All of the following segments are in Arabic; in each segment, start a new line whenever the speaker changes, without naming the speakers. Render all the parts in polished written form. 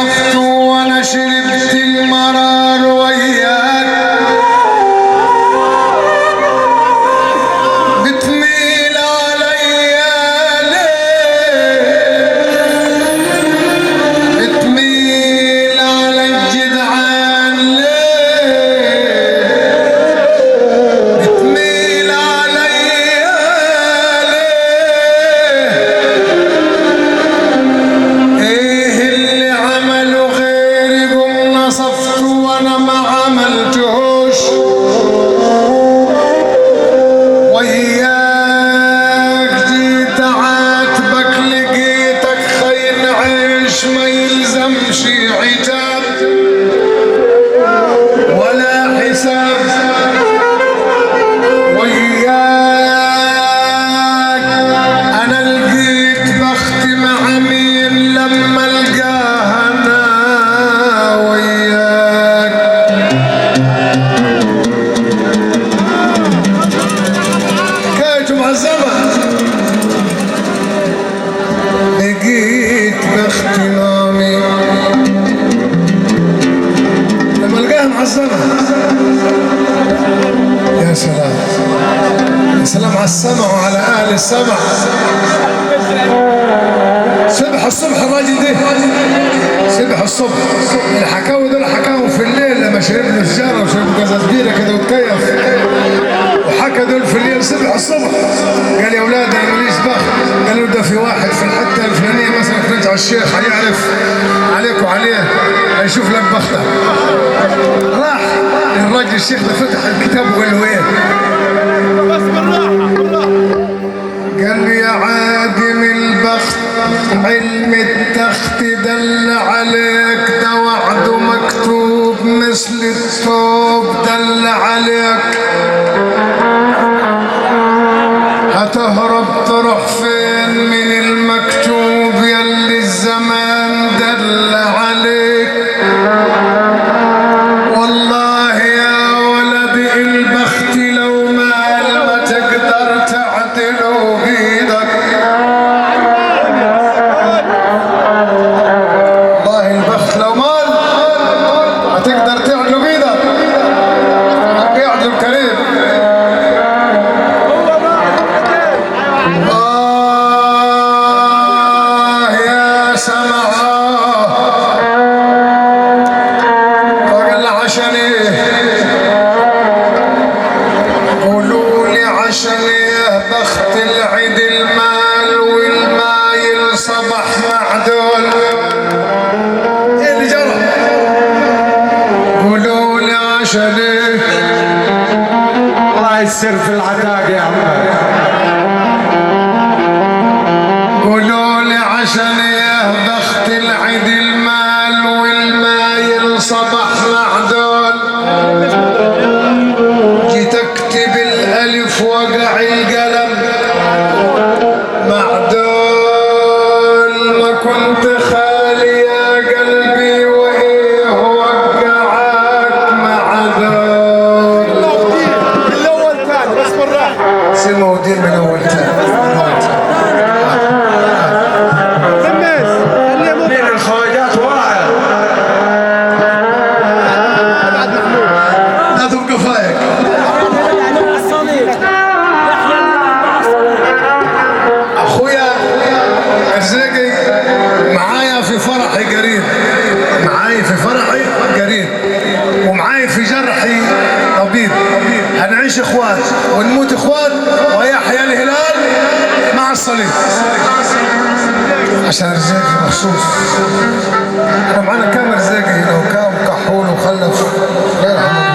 نصفت وانا شربت المرار وياك، بتميل عليا ليه؟ بتميل على الجدعان ليه؟ بتميل عليا ليه؟ ايه اللي عمله غيري قم نصفت وانا ما عملتهوش وياك، جيت عاتبك لقيتك خاين عيش ما يلزمش عتاب ولا حساب، وياك انا لقيت بختي مع مين لما القاها انا وياك. كايتو مع الزمن لقيت بختي مع مين لما القاها مع الزمن. يا سلام يا سلام على السمع وعلى اهل السمع. سبح الصبح الراجل ده، سبح الصبح. الحكاوي دول حكاهم في الليل لما شرب له سجاره وشرب كذا كبيره كده وتكيف، وحكى دول في الليل سبح الصبح. قال يا اولاد انا ماليش بخت، قالوا ده في واحد في الحته الفلانيه مثلا في رجع الشيخ هيعرف عليك وعليه هيشوف لك بختك. راح الراجل الشيخ ده فتح الكتاب وقال له ايه؟ بس بالراحه قال لي يا عادم البخت علم التخت دل عليك، ده وعده مكتوب مثل الثوب دل عليك، هتهرب تروح فين من المكتوب يلي الزمان دل عليك. والله يا ولدي البخت لو مال ما تقدر تعدله بيدك، والله البخت لو مال ما تقدر تعدله بيدك، يعدل كريم. يا سمعاه فقال له عشان ايه؟ قولوا لي عشان ايه؟ بخت العيد المال والمايل صبح معدول. ايه اللي جرى؟ قولوا لي عشان ايه؟
الله يسر في العتاق يا عم.
قولوا لي عشان ايه؟ بخت العيد المال والمايل صبح معدول. جيت اكتب الالف وقع القلم معدول، ما كنت خالي يا قلبي وايه وقعك مع دول.
الاول ثاني بس بالراحه.
سمع ودير من اول تاني.
مين الخواجات واعي؟
لا تبقى فايق. اخويا الرزاقي معايا في فرحي قريب، معايا في فرحي قريب ومعايا في جرحي طبيب. هنعيش اخوات ونموت اخوات ويحيى الهلال مع الصليب. عشان الرزاقي مخصوص. احنا معانا كام رزاقي هنا وكام كحول وخلف الله يرحمه.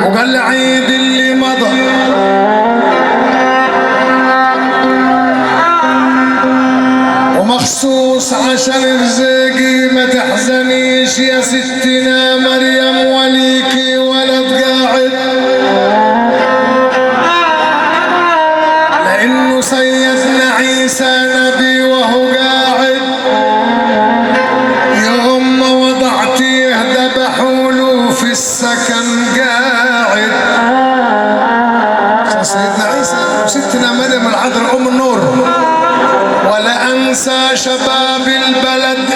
وقال لي عيد اللي مضى ومخصوص عشان رزاقي ما تحزنيش يا ستنا مريم وليكي ولد قاعد، لانه سيدنا عيسى نبي وهو قاعد. يوم ما وضعتيه ذبحوا له في السكن قاعد. سيدنا عيسى وستنا مريم العذراء ام النور. ولا انسى شباب البلد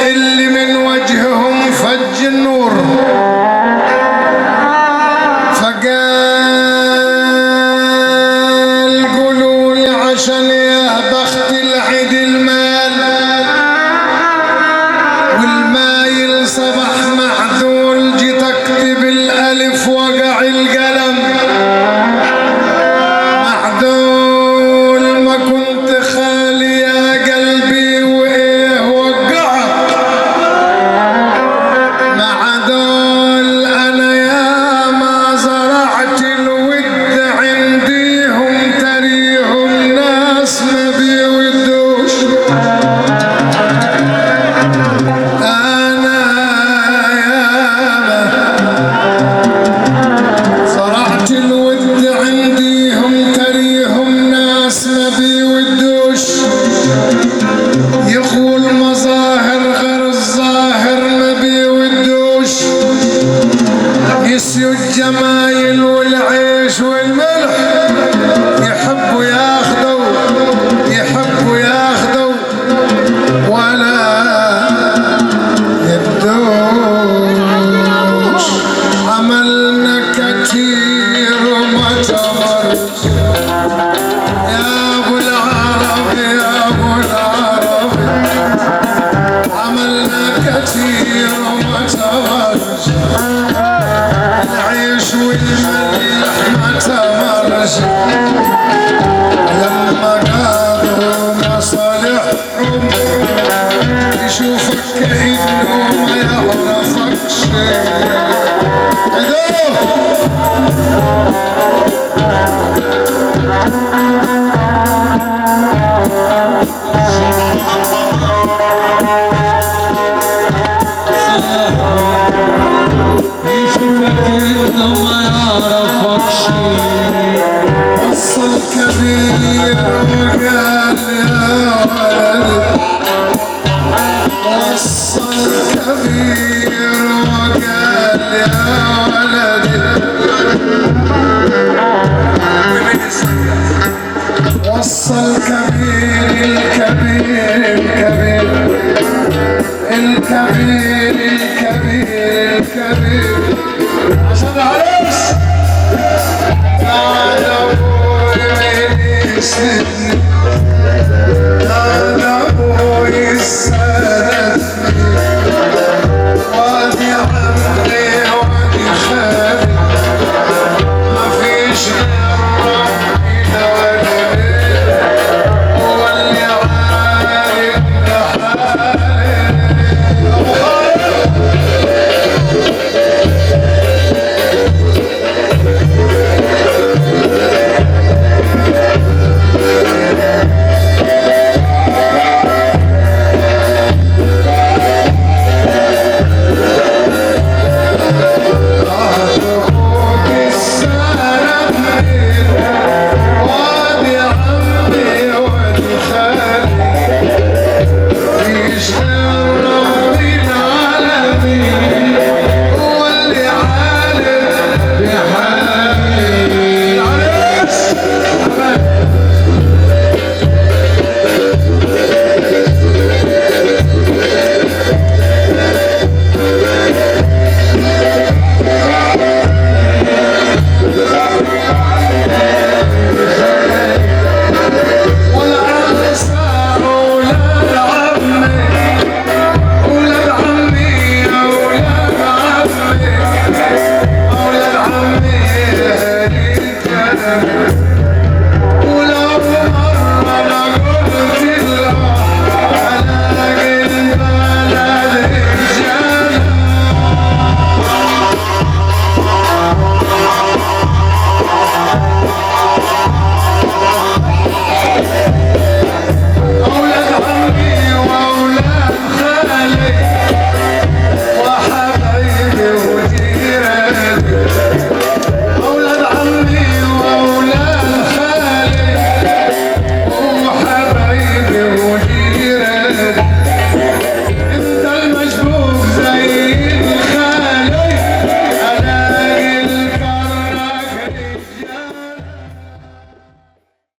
كتير وما تمرش العيش والملح ما تمرش لما قالوا مصالحهم يشوفك كأنه ما يعرفكش وصل كبير وقال يا ولد وصل كبير وقال يا ولد وصل كبير الكبير الكبير الكبير الكبير عشان العرس تعال ابوي من سن